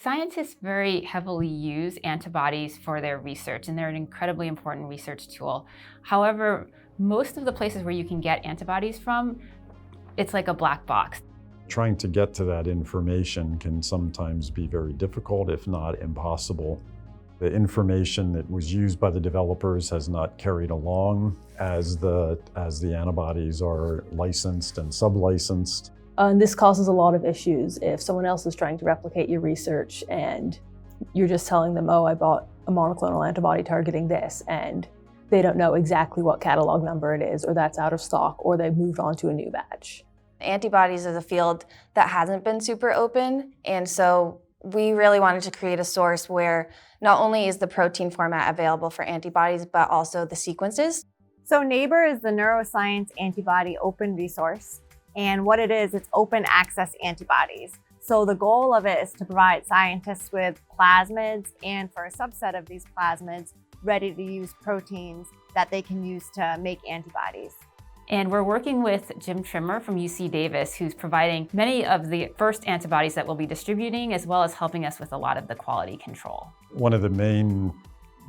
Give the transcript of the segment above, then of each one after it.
Scientists very heavily use antibodies for their research, and they're an incredibly important research tool. However, most of the places where you can get antibodies from, it's like a black box. Trying to get to that information can sometimes be very difficult, if not impossible. The information that was used by the developers has not carried along as the antibodies are licensed and sub-licensed. And this causes a lot of issues if someone else is trying to replicate your research and you're just telling them, oh, I bought a monoclonal antibody targeting this, and they don't know exactly what catalog number it is, or that's out of stock, or they've moved on to a new batch. Antibodies is a field that hasn't been super open, and so we really wanted to create a source where not only is the protein format available for antibodies, but also the sequences. So NABOR is the Neuroscience AntiBody Open Resource. And what it is, it's open access antibodies. So the goal of it is to provide scientists with plasmids, and for a subset of these plasmids, ready to use proteins that they can use to make antibodies. And we're working with Jim Trimmer from UC Davis, who's providing many of the first antibodies that we'll be distributing, as well as helping us with a lot of the quality control. One of the main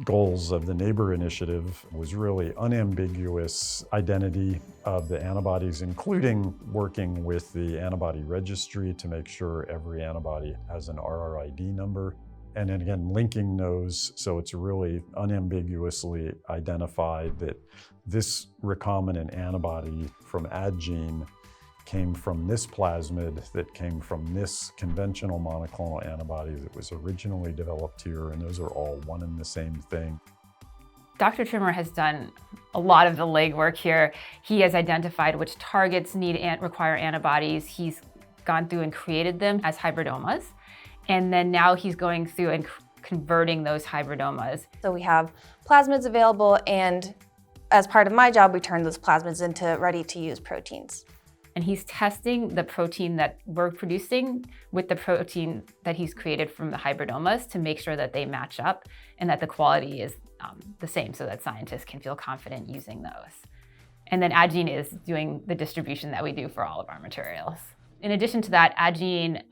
goals of the NABOR initiative was really unambiguous identity of the antibodies, including working with the antibody registry to make sure every antibody has an RRID number. And then again, linking those so it's really unambiguously identified that this recombinant antibody from Addgene came from this plasmid that came from this conventional monoclonal antibody that was originally developed here, and those are all one and the same thing. Dr. Trimmer has done a lot of the legwork here. He has identified which targets require antibodies. He's gone through and created them as hybridomas, and then now he's going through and converting those hybridomas. So we have plasmids available, and as part of my job, we turn those plasmids into ready-to-use proteins. And he's testing the protein that we're producing with the protein that he's created from the hybridomas to make sure that they match up and that the quality is the same, so that scientists can feel confident using those. And then Addgene is doing the distribution that we do for all of our materials. In addition to that, Addgene,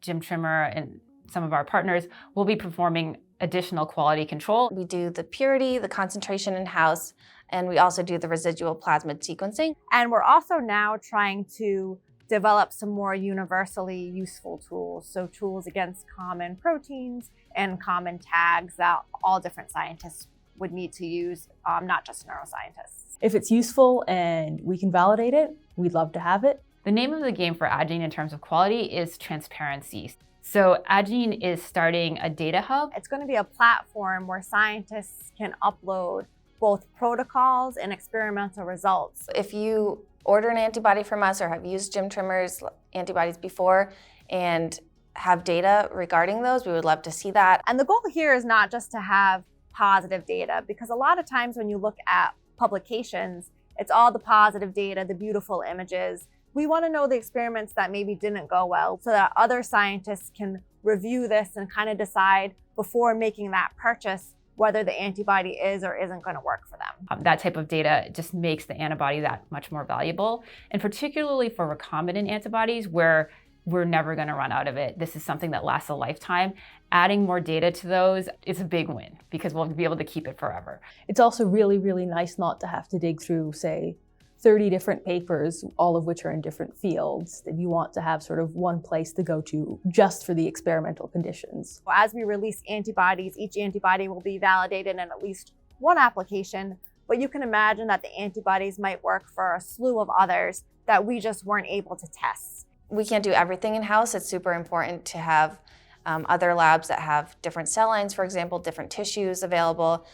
Jim Trimmer, and some of our partners will be performing additional quality control. We do the purity, the concentration in-house, and we also do the residual plasmid sequencing. And we're also now trying to develop some more universally useful tools. So tools against common proteins and common tags that all different scientists would need to use, not just neuroscientists. If it's useful and we can validate it, we'd love to have it. The name of the game for Addgene in terms of quality is transparency. So Addgene is starting a data hub. It's going to be a platform where scientists can upload both protocols and experimental results. If you order an antibody from us or have used Jim Trimmer's antibodies before and have data regarding those, we would love to see that. And the goal here is not just to have positive data, because a lot of times when you look at publications, it's all the positive data, the beautiful images. We want to know the experiments that maybe didn't go well so that other scientists can review this and kind of decide before making that purchase whether the antibody is or isn't going to work for them. That type of data just makes the antibody that much more valuable, and particularly for recombinant antibodies where we're never going to run out of it. This is something that lasts a lifetime. Adding more data to those is a big win because we'll be able to keep it forever. It's also really, really nice not to have to dig through, say, 30 different papers, all of which are in different fields, that you want to have sort of one place to go to just for the experimental conditions. As we release antibodies, each antibody will be validated in at least one application, but you can imagine that the antibodies might work for a slew of others that we just weren't able to test. We can't do everything in-house. It's super important to have other labs that have different cell lines, for example, different tissues available,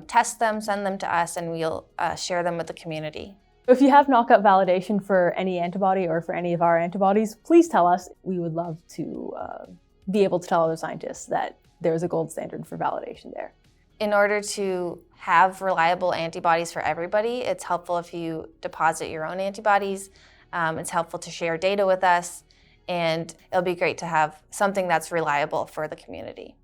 test them, send them to us, and we'll share them with the community. If you have knockout validation for any antibody or for any of our antibodies, please tell us. We would love to be able to tell other scientists that there's a gold standard for validation there. In order to have reliable antibodies for everybody, it's helpful if you deposit your own antibodies. It's helpful to share data with us, and it'll be great to have something that's reliable for the community.